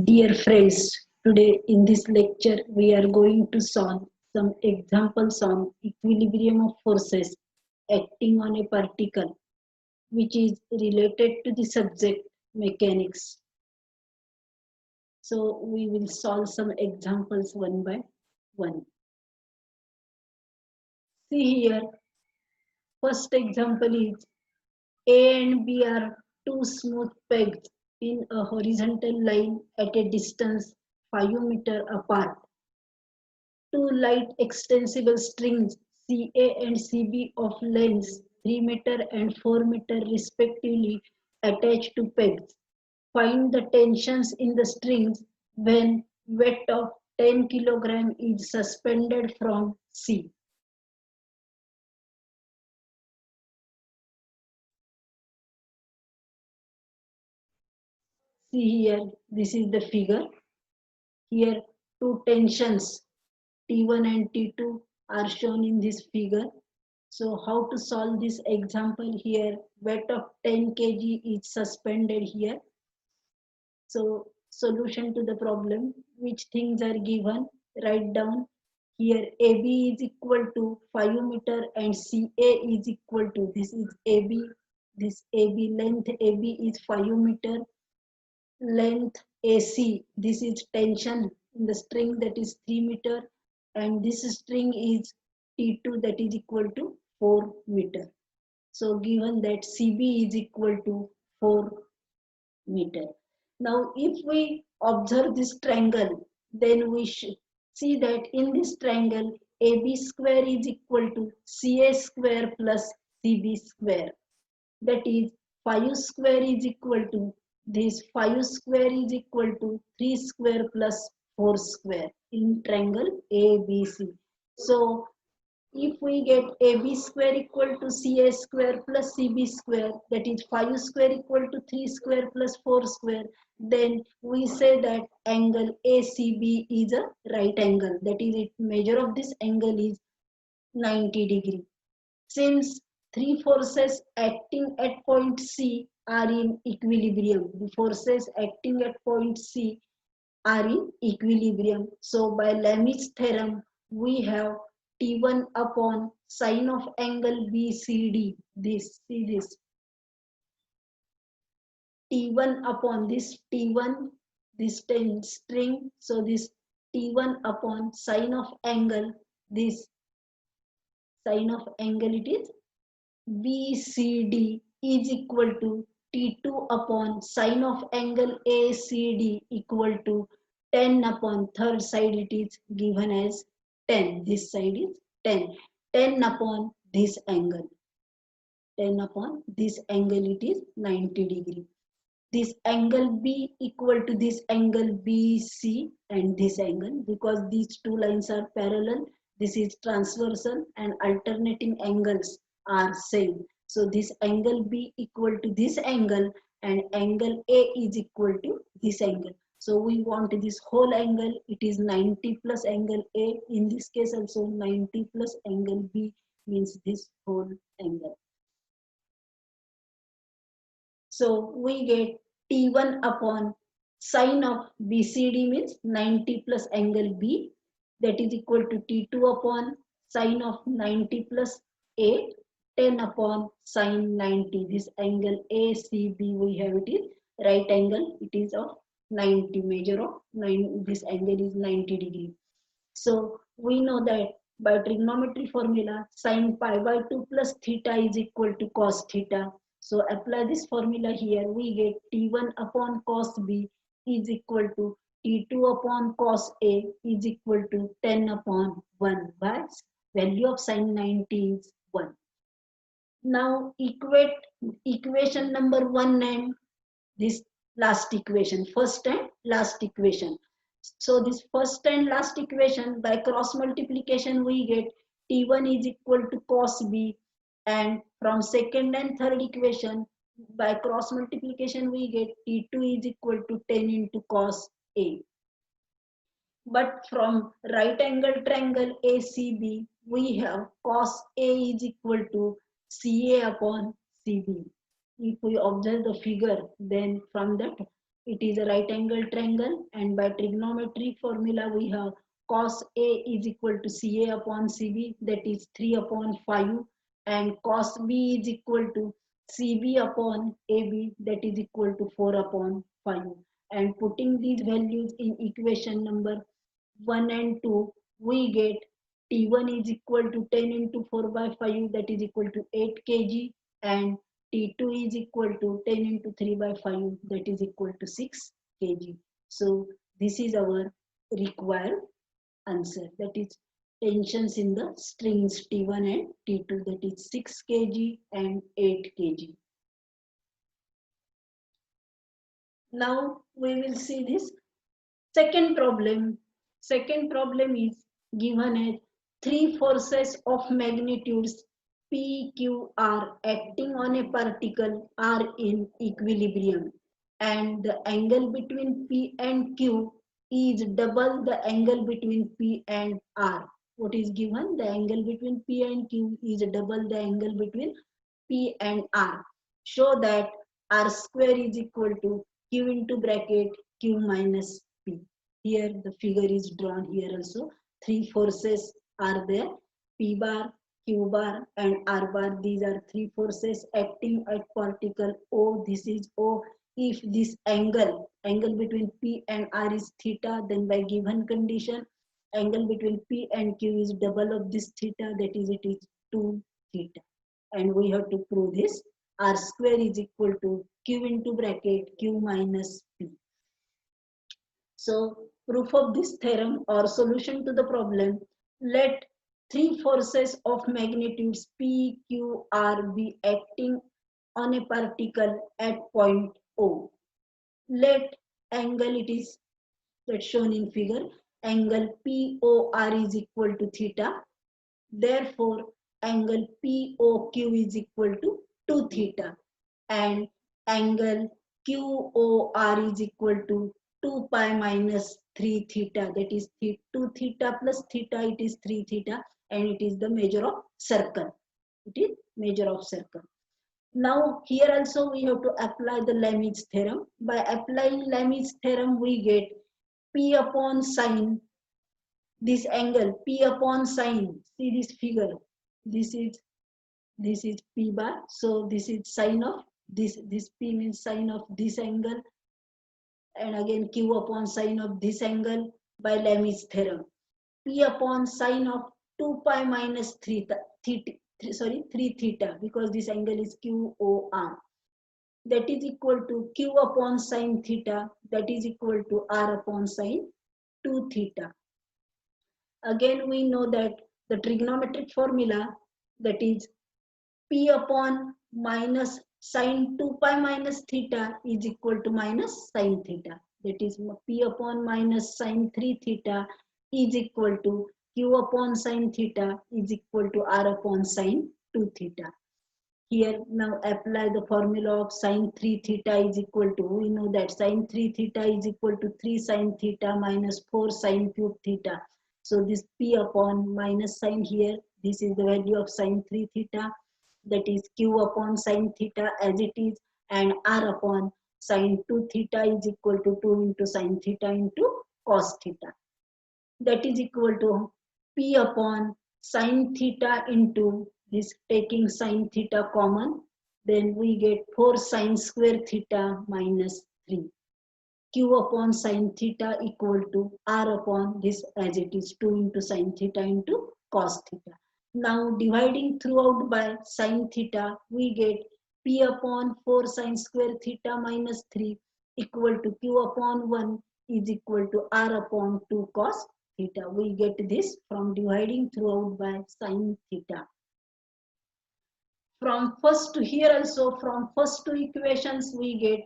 Dear friends, today in this lecture we are going to solve some examples on equilibrium of forces acting on a particle which is related to the subject mechanics. So we will solve some examples one by one. See here, first example is A and B are two smooth pegs in a horizontal line at a distance 5 meters apart. Two light extensible strings CA and CB of lengths 3 meter and 4 meter respectively attached to pegs. Find the tensions in the strings when weight of 10 kg is suspended from C. See here, this is the figure. Here two tensions T1 and T2 are shown in this figure. So how to solve this example here? Weight of 10 kg is suspended here. So solution to the problem, which things are given, write down. Here AB is equal to 5 meter and CA is equal to, this is AB, this AB length AB is 5 meter, length AC, this is tension in the string that is 3 meter, and this string is T2 that is equal to 4 meter. So given that CB is equal to 4 meter. Now if we observe this triangle, then we should see that in this triangle AB square is equal to CA square plus CB square. That is 5 square is equal to, this 5 square is equal to 3 square plus 4 square in triangle ABC. So if we get AB square equal to CA square plus CB square, that is 5 square equal to 3 square plus 4 square, then we say that angle ACB is a right angle. That is, its measure of this angle is 90 degree. Since three forces acting at point C are in equilibrium, the forces acting at point C are in equilibrium. So by Lami's theorem, we have T1 upon sine of angle BCD. This, see this. T1 upon this T1, this string. So this T1 upon sine of angle, this sine of angle it is BCD is equal to T2 upon sine of angle ACD equal to 10 upon third side it is given as 10. This side is 10. 10 upon this angle. 10 upon this angle it is 90 degree. This angle B equal to this angle BC and this angle, because these two lines are parallel, this is transversal and alternating angles are same. So this angle B equal to this angle and angle A is equal to this angle. So we want this whole angle, it is 90 plus angle A. In this case also 90 plus angle B means this whole angle. So we get T1 upon sine of BCD means 90 plus angle B, that is equal to T2 upon sine of 90 plus A, 10 upon sine 90. This angle ACB we have, it is right angle, it is of 90, measure of 9, this angle is 90 degree. So we know that by trigonometry formula sine pi by 2 plus theta is equal to cos theta. So apply this formula here, we get T1 upon cos B is equal to T2 upon cos A is equal to 10 upon 1, but value of sine 90 is 1. Now equate equation number 1 and this last equation, first and last equation. So this first and last equation, by cross multiplication we get T1 is equal to cos B, and from second and third equation by cross multiplication we get T2 is equal to 10 into cos A. But from right angle triangle ACB we have cos A is equal to CA upon CB. If we observe the figure, then from that it is a right angle triangle, and by trigonometry formula we have cos A is equal to CA upon CB, that is 3 upon 5, and cos B is equal to CB upon AB, that is equal to 4 upon 5. And putting these values in equation number 1 and 2, we get T1 is equal to 10 into 4 by 5, that is equal to 8 kg, and T2 is equal to 10 into 3 by 5, that is equal to 6 kg. So this is our required answer, that is tensions in the strings T1 and T2, that is 6 kg and 8 kg. Now we will see this second problem. Second problem is given as three forces of magnitudes P, Q, R acting on a particle are in equilibrium, and the angle between P and Q is double the angle between P and R. What is given? The angle between P and Q is double the angle between P and R. Show that R square is equal to Q into bracket Q minus P. Here the figure is drawn here also. Three forces are there, P bar, Q bar and R bar. These are three forces acting at particle O. This is O. If this angle between P and R is theta, then by given condition, angle between P and Q is double of this theta, that is it is 2 theta. And we have to prove this. R square is equal to Q into bracket Q minus P. So proof of this theorem or solution to the problem, let three forces of magnitudes P, Q, R be acting on a particle at point O. Let angle, it is that shown in figure, angle POR is equal to theta. Therefore, angle POQ is equal to 2 theta, and angle QOR is equal to 2 pi minus 3 theta, that is 2 theta plus theta, it is 3 theta, and it is the measure of circle. It is measure of circle. Now here also we have to apply the Lami's theorem. By applying Lami's theorem, we get P upon sine this angle, P upon sine. See this figure. This is P bar. So this is sine of this. This P means sine of this angle, and again Q upon sine of this angle by Lami's theorem. P upon sine of 2 pi minus 3 theta, because this angle is QOR. That is equal to Q upon sine theta, that is equal to R upon sine 2 theta. Again we know that the trigonometric formula, that is P upon minus sine 2 pi minus theta is equal to minus sine theta. That is P upon minus sine 3 theta is equal to Q upon sine theta is equal to R upon sine 2 theta. Here now apply the formula of sine 3 theta is equal to, we know that sine 3 theta is equal to 3 sine theta minus 4 sine cube theta. So this P upon minus sine here, this is the value of sine 3 theta, that is Q upon sine theta as it is, and R upon sine 2 theta is equal to 2 into sine theta into cos theta. That is equal to P upon sine theta into this, taking sine theta common, then we get 4 sine square theta minus 3. Q upon sine theta equal to R upon this as it is 2 into sine theta into cos theta. Now dividing throughout by sine theta, we get P upon 4 sine square theta minus 3 equal to Q upon 1 is equal to R upon 2 cos theta. We get this from dividing throughout by sine theta. From first to here also, from first two equations we get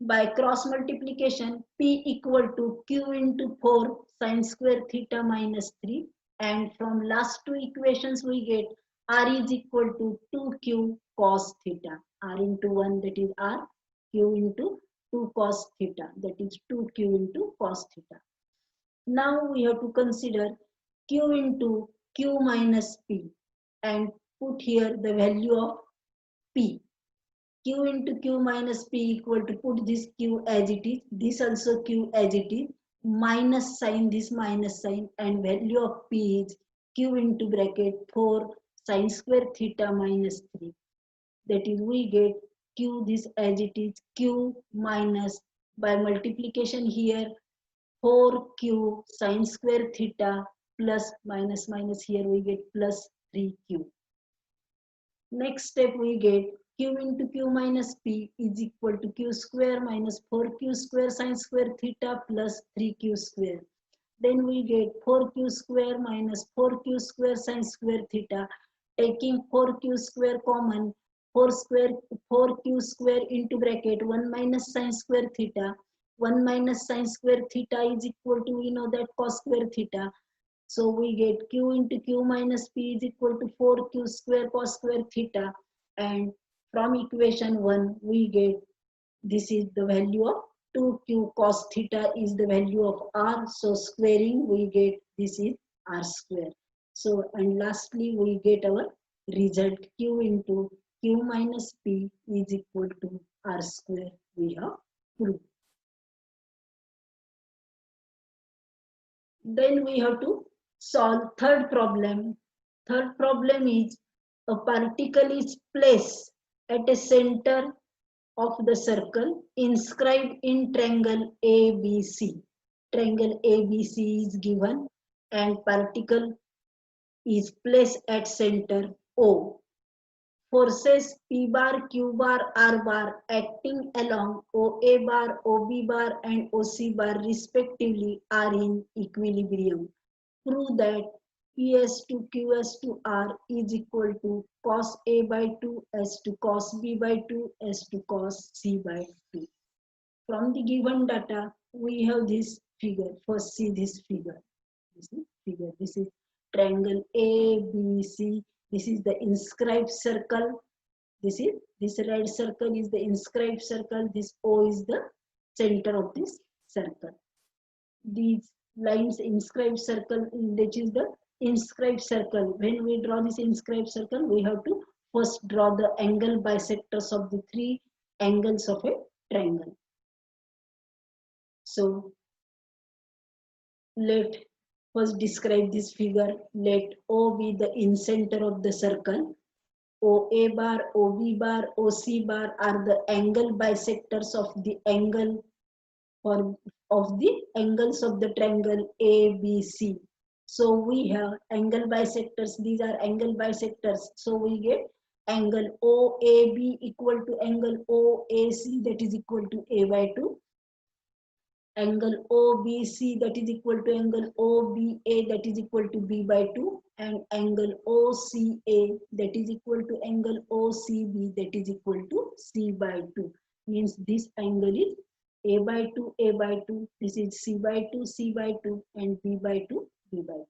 by cross multiplication P equal to Q into 4 sine square theta minus 3, and from last two equations we get R is equal to 2Q cos theta. R into 1, that is R, Q into 2 cos theta, that is 2Q into cos theta. Now we have to consider Q into Q minus P and put here the value of P. q into q minus p equal to, put this q as it is, this also q as it is, minus sign, this minus sign, and value of p is q into bracket 4 sine square theta minus 3. That is, we get q this as it is, q minus, by multiplication here, 4q sine square theta plus minus minus, here we get plus 3q. Next step we get q into q minus p is equal to q square minus 4q square sine square theta plus 3q square. Then we get 4q square minus 4q square sine square theta. Taking 4q square common, 4q square into bracket 1 minus sine square theta. 1 minus sine square theta is equal to, we know that, cos square theta. So we get q into q minus p is equal to 4q square cos square theta. And from equation 1, we get, this is the value of 2q cos theta is the value of r. So squaring, we get, this is r square. So, and lastly, we get our result, q into q minus p is equal to r square. We have proved. Then we have to solve third problem. Third problem is, a particle is placed at a center of the circle inscribed in triangle ABC. Triangle ABC is given and particle is placed at center O. Forces P bar, Q bar, R bar acting along OA bar, OB bar and OC bar respectively are in equilibrium. Prove that Ps to Qs to R is equal to cos A by 2 S to cos B by 2 S to cos C by 2. From the given data, we have this figure. First see this figure. This is triangle ABC. This is the inscribed circle. This red circle is the inscribed circle. This O is the center of this circle. These lines inscribed circle, which is the inscribed circle. When we draw this inscribed circle, we have to first draw the angle bisectors of the three angles of a triangle. So let first describe this figure. Let O be the incenter of the circle. OA bar, OB bar, OC bar are the angle bisectors of the angle of the angles of the triangle ABC. So we have angle bisectors. These are angle bisectors. So we get angle OAB equal to angle OAC, that is equal to A by 2. Angle OBC, that is equal to angle OBA, that is equal to B by 2. And angle OCA, that is equal to angle OCB, that is equal to C by 2. Means this angle is A by 2, A by 2. This is C by 2, C by 2, and B by 2, B by 2.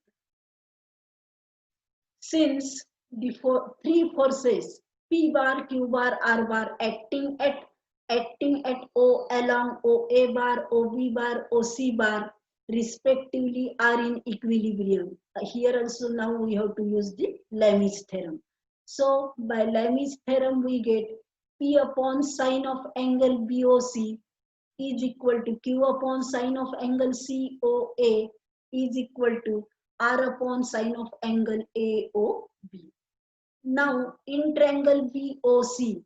Since the three forces P bar, Q bar, R bar acting at O along OA bar, OB bar, OC bar respectively are in equilibrium. Here also now we have to use the Lami's theorem. So by Lami's theorem we get P upon sine of angle BOC is equal to Q upon sine of angle COA is equal to R upon sine of angle AOB. Now in triangle BOC,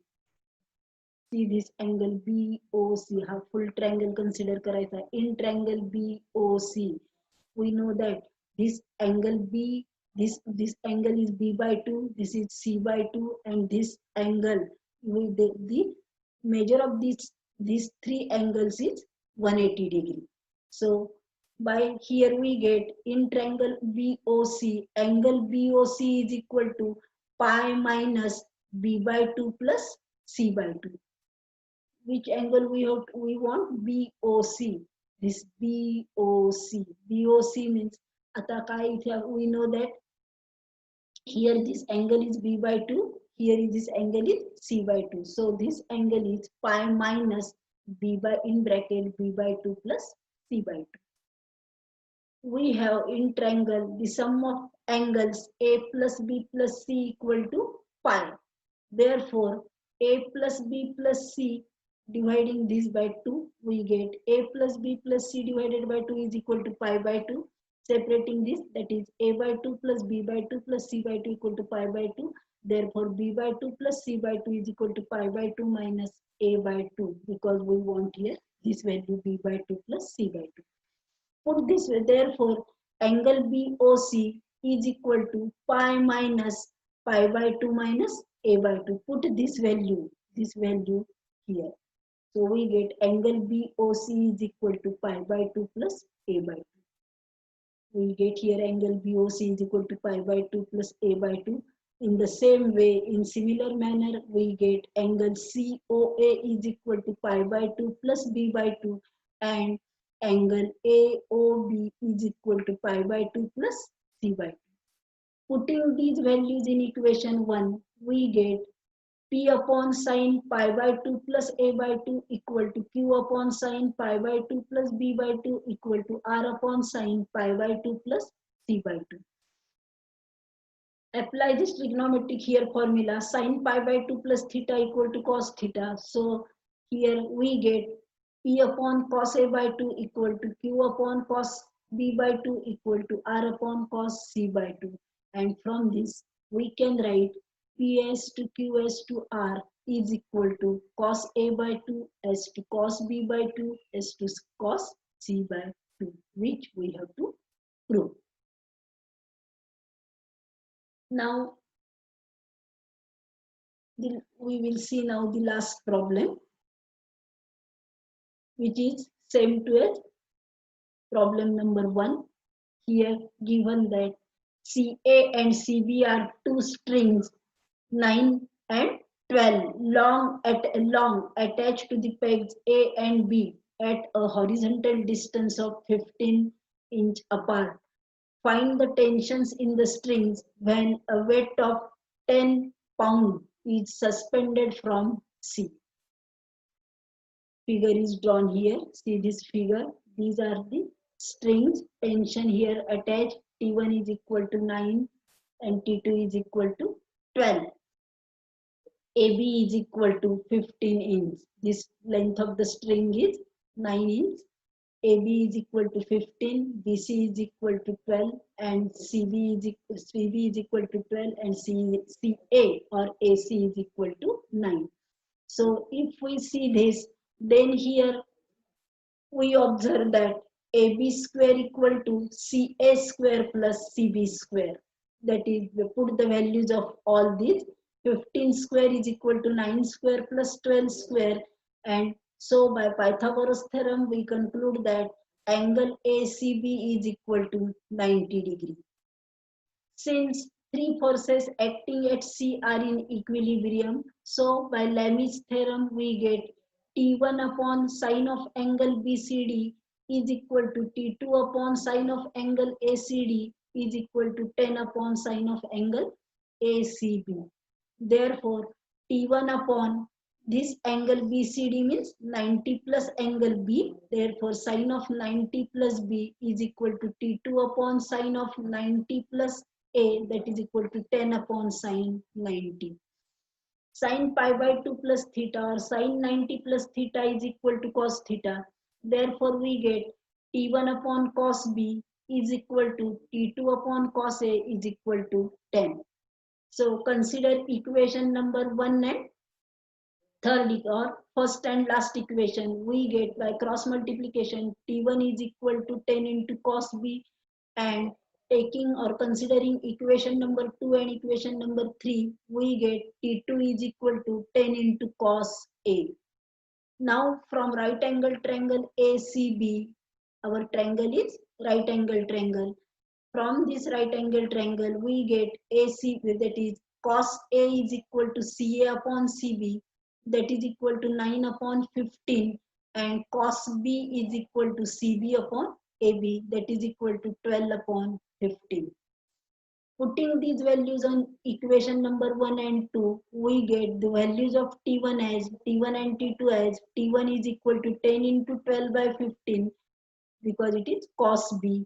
see this angle BOC, have full triangle consider करायचा. In triangle BOC, we know that this angle B, this angle is B by 2, this is C by 2, and this angle, with the measure of these three angles is 180 degree. So by here we get in triangle BOC, angle BOC is equal to pi minus B by 2 plus C by 2. Which angle we want? BOC. This BOC. BOC means आता काय इथे we know that here this angle is B by 2. Here is this angle is C by 2. So this angle is pi minus B by in bracket B by 2 plus C by 2. We have in triangle the sum of angles A plus B plus C equal to pi. Therefore, a plus b plus c, dividing this by 2, we get a plus b plus c divided by 2 is equal to pi by 2. Separating this, that is a by 2 plus b by 2 plus c by 2 equal to pi by 2. Therefore, b by 2 plus c by 2 is equal to pi by 2 minus a by 2, because we want here this value b by 2 plus c by 2. Put this way, therefore, angle BOC is equal to pi minus pi by 2 minus a by 2. Put this value here. So we get angle BOC is equal to pi by 2 plus a by 2. We get here angle BOC is equal to pi by 2 plus a by 2. In the same way, in similar manner, we get angle COA is equal to pi by 2 plus b by 2, and angle AOB is equal to pi by 2 plus c by 2. Putting these values in equation 1, we get P upon sine pi by 2 plus a by 2 equal to Q upon sine pi by 2 plus b by 2 equal to R upon sine pi by 2 plus c by 2. Apply this trigonometric here formula, sine pi by 2 plus theta equal to cos theta. So here we get P upon cos a by 2 equal to Q upon cos b by 2 equal to R upon cos c by 2. And from this, we can write Ps to Qs to R is equal to cos a by 2 s to cos b by 2 s to cos c by 2, which we have to prove. Now, we will see now the last problem, which is same to as problem number 1. Here given that CA and CB are two strings 9 and 12 long attached to the pegs A and B at a horizontal distance of 15 inch apart. Find the tensions in the strings when a weight of 10 pound is suspended from C. Figure is drawn here. See this figure. These are the strings. Tension here attached. T1 is equal to 9 and T2 is equal to 12. AB is equal to 15 inch. This length of the string is 9 inch. AB is equal to 15, BC is equal to 12, and CB is equal to 12, and CA or AC is equal to 9. So if we see this, then here we observe that AB square equal to CA square plus CB square. That is, we put the values of all these. 15 square is equal to 9 square plus 12 square, and so by Pythagoras theorem we conclude that angle ACB is equal to 90 degree. Since three forces acting at C are in equilibrium, so by Lami's theorem we get T1 upon sine of angle BCD is equal to T2 upon sine of angle ACD is equal to 10 upon sine of angle ACB. Therefore, T1 upon this angle BCD means 90 plus angle B. Therefore, sine of 90 plus B is equal to T2 upon sine of 90 plus A, that is equal to 10 upon sine 90. Sine pi by 2 plus theta or sine 90 plus theta is equal to cos theta. Therefore, we get T1 upon cos B is equal to T2 upon cos A is equal to 10. So consider equation number 1 and third or first and last equation. We get by cross multiplication T1 is equal to 10 into cos B, and taking or considering equation number 2 and equation number 3, we get T2 is equal to 10 into cos A. Now from right angle triangle ACB, our triangle is right angle triangle. From this right angle triangle, we get AC, that is cos A is equal to CA upon CB, that is equal to 9 upon 15, and cos B is equal to CB upon AB, that is equal to 12 upon 15. Putting these values on equation number 1 and 2, we get the values of T1 as T1 and T2 as T1 is equal to 10 into 12 by 15, because it is cos B,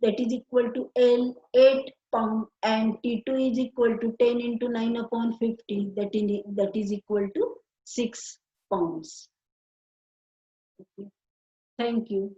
that is equal to L 8 pound and T2 is equal to 10 into 9 upon 50, that is equal to 6 pounds. Okay. Thank you.